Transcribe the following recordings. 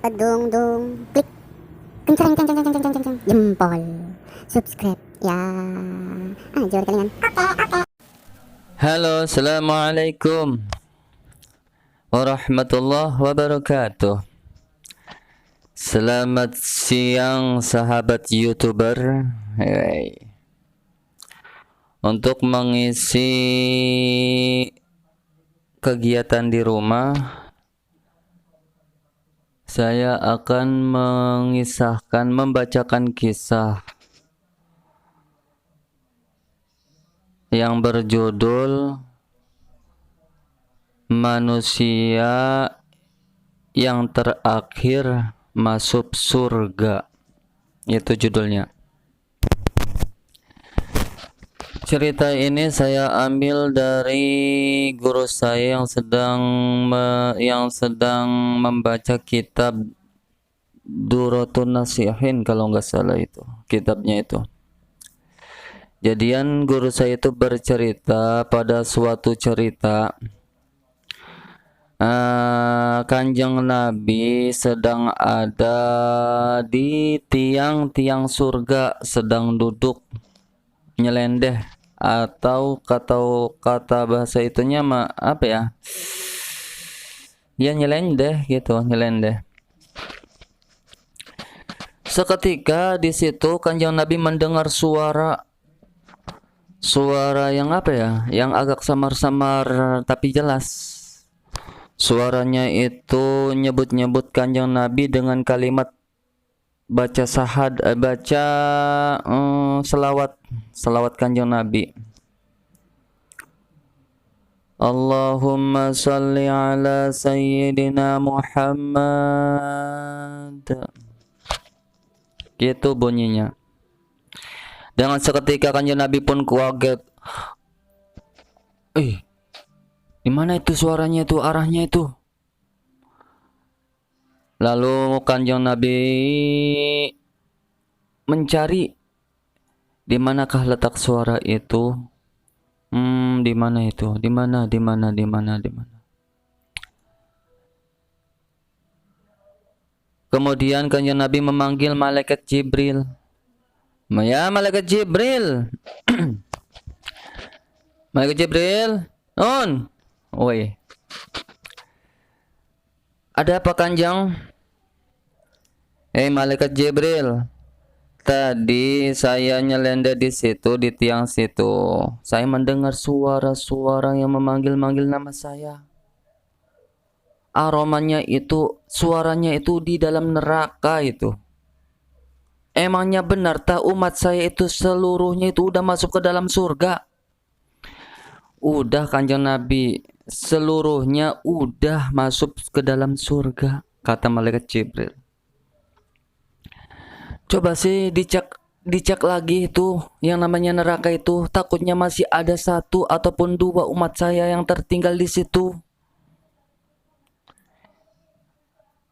pedung dung, klik kencang kencang kencang kencang kencang jempol, subscribe ya, ajar kalian. Halo, assalamualaikum warahmatullahi wabarakatuh. Selamat siang sahabat YouTuber. Untuk mengisi kegiatan di rumah, saya akan membacakan kisah yang berjudul Manusia yang Terakhir Masuk Surga. Itu judulnya. Cerita ini saya ambil dari guru saya yang sedang membaca kitab Duratun Nasihin, kalau nggak salah itu kitabnya itu. Jadian guru saya itu bercerita pada suatu cerita Kanjeng Nabi sedang ada di tiang-tiang surga, sedang duduk nyelendeh, atau kata bahasa itunya apa ya? Ya nyelendeh gitu, nyelendeh. Seketika di situ Kanjeng Nabi mendengar suara yang apa ya? Yang agak samar-samar tapi jelas. Suaranya itu nyebut-nyebut Kanjeng Nabi dengan kalimat baca selawat Kanjeng Nabi. Allahumma salli ala sayyidina Muhammad. Gitu bunyinya. Dengan seketika Kanjeng Nabi pun kaget. Di mana itu suaranya itu, arahnya itu? Lalu Kanjeng Nabi mencari di manakah letak suara itu? Di mana itu? Di mana? Kemudian Kanjeng Nabi memanggil malaikat Jibril. Ya, malaikat Jibril. Malaikat Jibril, on. Woi. Ada apa Kanjeng? Malaikat Jibril. Tadi saya nyelendeh di situ, di tiang situ. Saya mendengar suara-suara yang memanggil-manggil nama saya. Aromanya itu, suaranya itu di dalam neraka itu. Emangnya benar tak umat saya itu seluruhnya itu udah masuk ke dalam surga? Udah Kanjeng Nabi, seluruhnya udah masuk ke dalam surga, kata malaikat Jibril. Coba sih dicek lagi itu yang namanya neraka itu, takutnya masih ada 1 ataupun 2 umat saya yang tertinggal di situ.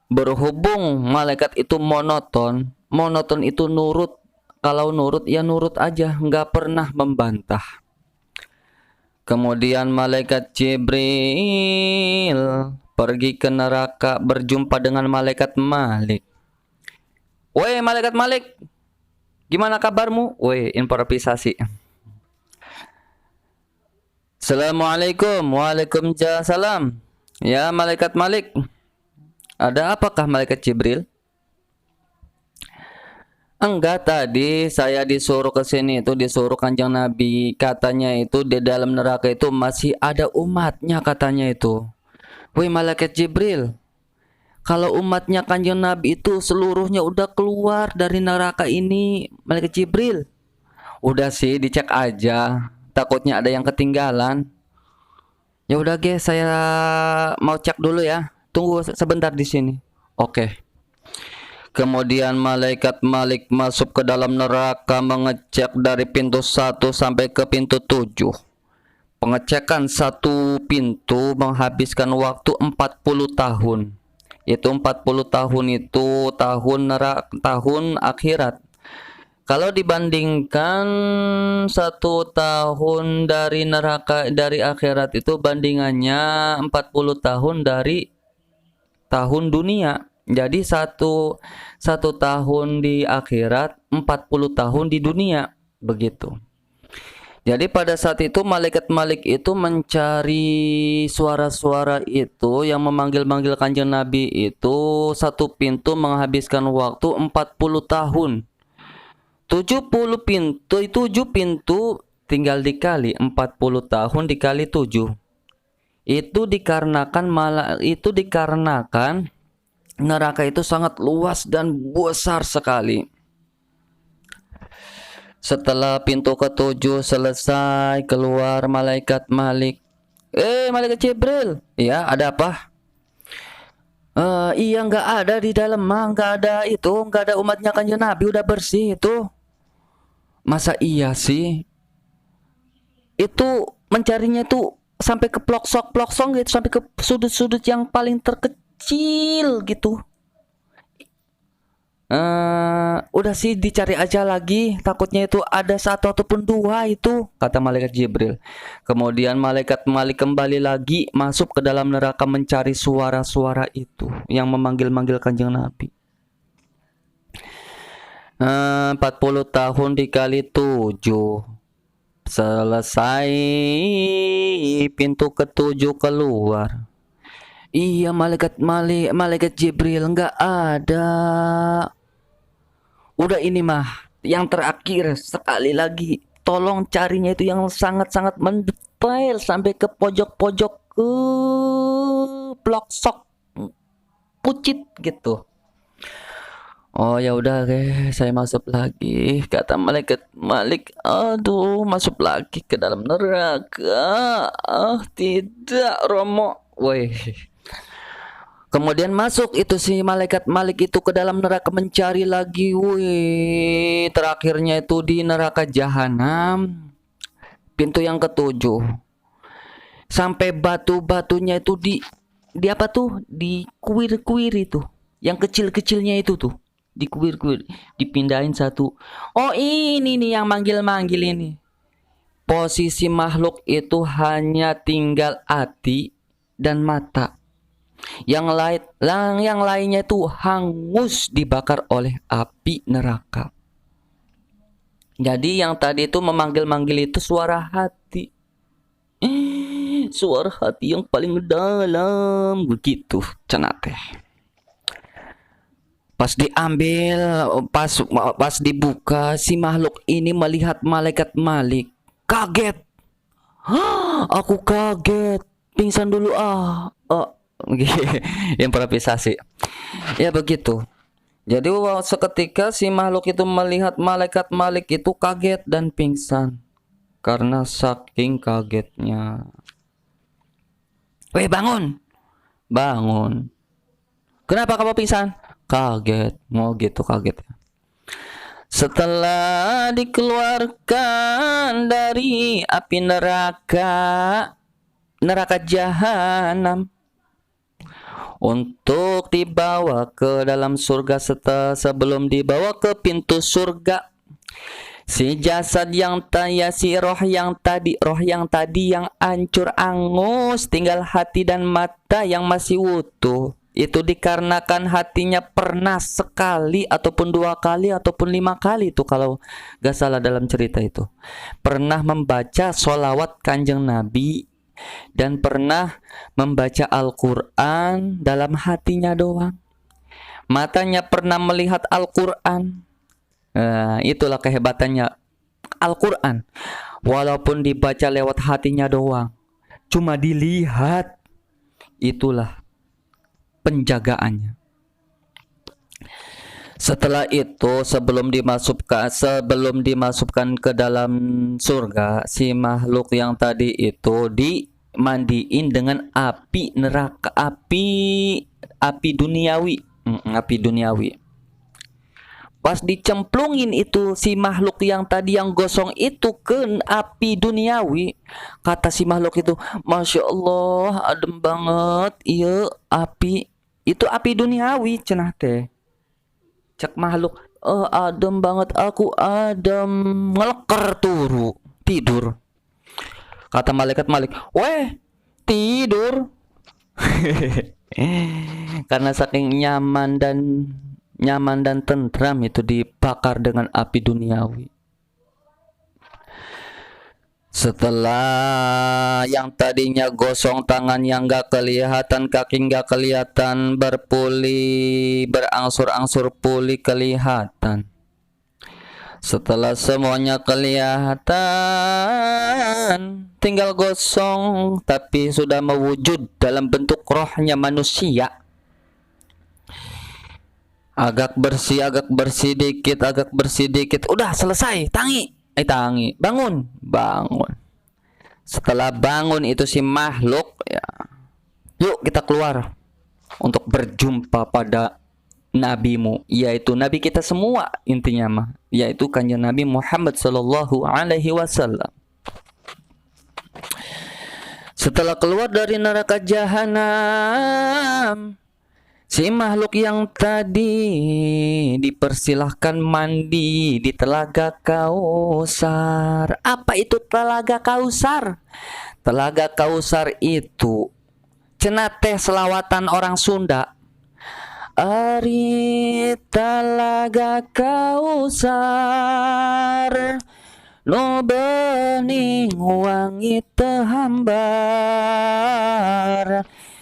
Berhubung malaikat itu monoton itu nurut. Kalau nurut ya nurut aja, nggak pernah membantah. Kemudian malaikat Jibril pergi ke neraka, berjumpa dengan malaikat Malik. Woi malaikat Malik, gimana kabarmu? Woi, improvisasi. Assalamualaikum. Waalaikumsalam. Ya malaikat Malik, ada apakah malaikat Jibril? Enggak, tadi saya disuruh ke sini itu, disuruh Kanjeng Nabi. Katanya itu di dalam neraka itu masih ada umatnya katanya itu. Woi malaikat Jibril, kalau umatnya Kanjeng Nabi itu seluruhnya udah keluar dari neraka ini, malaikat Jibril. Udah sih, dicek aja. Takutnya ada yang ketinggalan. Ya udah guys, saya mau cek dulu ya. Tunggu sebentar di sini. Oke. Kemudian malaikat Malik masuk ke dalam neraka, mengecek dari pintu 1 sampai ke pintu 7. Pengecekan 1 pintu menghabiskan waktu 40 tahun. Itu 40 tahun itu tahun akhirat. Kalau dibandingkan 1 tahun dari neraka, dari akhirat itu bandingannya 40 tahun dari tahun dunia. Jadi satu tahun di akhirat, 40 tahun di dunia, begitu. Jadi pada saat itu malaikat-malaikat itu mencari suara-suara itu yang memanggil-manggil Kanjeng Nabi itu, satu pintu menghabiskan waktu 40 tahun. 70 pintu, 7 pintu tinggal dikali 40 tahun dikali 7. Itu dikarenakan neraka itu sangat luas dan besar sekali. Setelah pintu ketujuh selesai, keluar malaikat malaikat Jibril. Ya, ada apa? Iya, nggak ada di dalam, nggak ada umatnya Kanjeng Nabi, udah bersih itu. Masa iya sih? Itu mencarinya itu sampai ke ploksong gitu, sampai ke sudut-sudut yang paling terkecil gitu. Udah sih dicari aja lagi, takutnya itu ada satu ataupun dua itu, kata malaikat Jibril. Kemudian malaikat kembali lagi masuk ke dalam neraka mencari suara-suara itu yang memanggil-manggil Kanjeng Nabi. 40 tahun dikali 7, selesai pintu ketujuh keluar. Iya, malaikat Jibril nggak ada. Udah ini mah yang terakhir, sekali lagi tolong carinya itu yang sangat-sangat mendetail sampai ke pojok-pojok, ke bloksok pucit gitu. Oh ya udah, saya masuk lagi, kata malaikat aduh, masuk lagi ke dalam neraka. Tidak, Romo. Woi. Kemudian masuk itu si malaikat itu ke dalam neraka mencari lagi. Wih, terakhirnya itu di neraka jahanam. Pintu yang ketujuh. Sampai batu-batunya itu di apa tuh? Di kuir-kuir itu. Yang kecil-kecilnya itu tuh. Di kuir-kuir, dipindahin satu. Oh, ini nih yang manggil-manggil ini. Posisi makhluk itu hanya tinggal hati dan mata. Yang lainnya itu hangus dibakar oleh api neraka. Jadi yang tadi itu memanggil-manggil itu suara hati. Suara hati yang paling dalam begitu, cenah teh. Pas diambil, pas dibuka, si makhluk ini melihat malaikat kaget. Aku kaget, pingsan dulu improvisasi. Ya begitu. Jadi seketika si makhluk itu melihat malaikat itu kaget dan pingsan karena saking kagetnya. Weh, bangun. Kenapa kamu pingsan? Kaget. Mau gitu kaget. Setelah dikeluarkan dari api neraka jahanam, untuk dibawa ke dalam surga, sebelum dibawa ke pintu surga, si jasad yang roh yang tadi yang hancur angus, tinggal hati dan mata yang masih utuh. Itu dikarenakan hatinya pernah sekali ataupun 2 kali ataupun 5 kali itu, kalau gak salah dalam cerita itu, pernah membaca sholawat Kanjeng Nabi dan pernah membaca Al-Quran dalam hatinya doang. Matanya pernah melihat Al-Quran. Itulah kehebatannya Al-Quran. Walaupun dibaca lewat hatinya doang, cuma dilihat, itulah penjagaannya. Setelah itu, sebelum dimasukkan ke dalam surga, si makhluk yang tadi itu dimandiin dengan api neraka, api duniawi. Pas dicemplungin itu si makhluk yang tadi yang gosong itu ke api duniawi, kata si makhluk itu, Masya Allah, adem banget. Iya, itu api duniawi cenah teh. Cek makhluk, adem banget, aku adem, ngeleker tidur. Kata malaikat, weh, tidur. Karena saking nyaman dan tentram itu dibakar dengan api duniawi. Setelah yang tadinya gosong, tangan yang gak kelihatan, kaki gak kelihatan, berangsur-angsur pulih kelihatan. Setelah semuanya kelihatan, tinggal gosong, tapi sudah mewujud dalam bentuk rohnya manusia. Agak bersih dikit, udah selesai, tangi, bangun. Setelah bangun itu si makhluk, ya, yuk kita keluar untuk berjumpa pada nabimu, yaitu nabi kita semua intinya mah, yaitu kanjeng Nabi Muhammad sallallahu alaihi wasallam. Setelah keluar dari neraka jahanam, si makhluk yang tadi dipersilahkan mandi di Telaga Kausar. Apa itu Telaga Kausar? Telaga Kausar itu cenah teh selawatan orang Sunda. Ari Telaga Kausar, no bening wangi tehambar,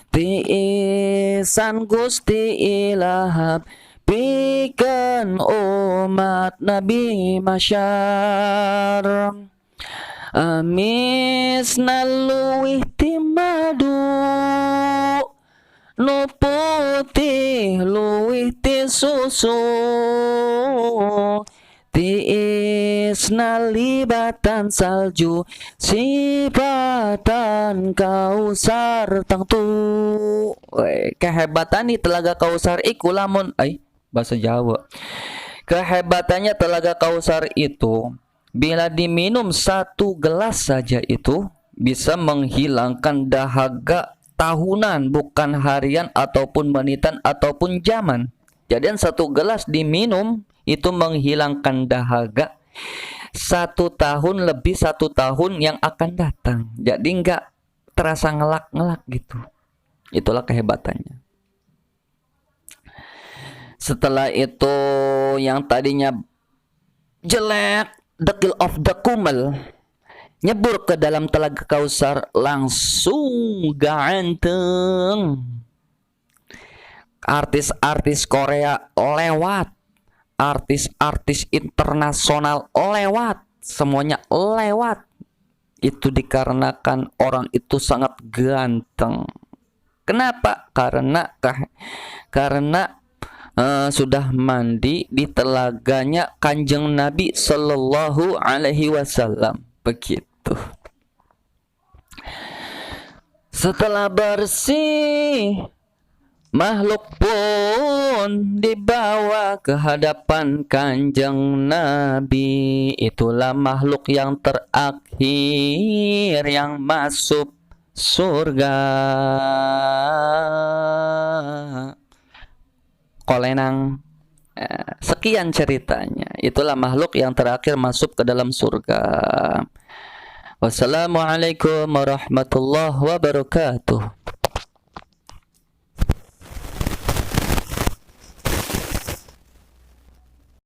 tiisan Gusti Ilahap pikeun umat Nabi masyar. Amisna luwih ti madu, nu putih luwih ti susu, tiisna libatan salju, sifatan Kausar tangtu. Kehebatan di Telaga Kausar iku lamun bahasa Jawa. Kehebatannya Telaga Kausar itu bila diminum 1 gelas saja itu bisa menghilangkan dahaga tahunan, bukan harian ataupun menitan ataupun jaman. Jadi 1 gelas diminum itu menghilangkan dahaga 1 tahun lebih 1 tahun yang akan datang. Jadi enggak terasa ngelak-ngelak gitu. Itulah kehebatannya. Setelah itu yang tadinya jelek, dekil of the kumel, nyebur ke dalam Telaga Kausar langsung ganteng. Artis-artis Korea lewat, artis-artis internasional lewat, semuanya lewat. Itu dikarenakan orang itu sangat ganteng. Kenapa? Karena sudah mandi di telaganya Kanjeng Nabi Sallallahu Alaihi Wasallam. Begitu. Setelah bersih, makhluk pun dibawa ke hadapan Kanjeng Nabi. Itulah makhluk yang terakhir yang masuk surga. Kolenang. Sekian ceritanya. Itulah makhluk yang terakhir masuk ke dalam surga. Wassalamualaikum warahmatullahi wabarakatuh.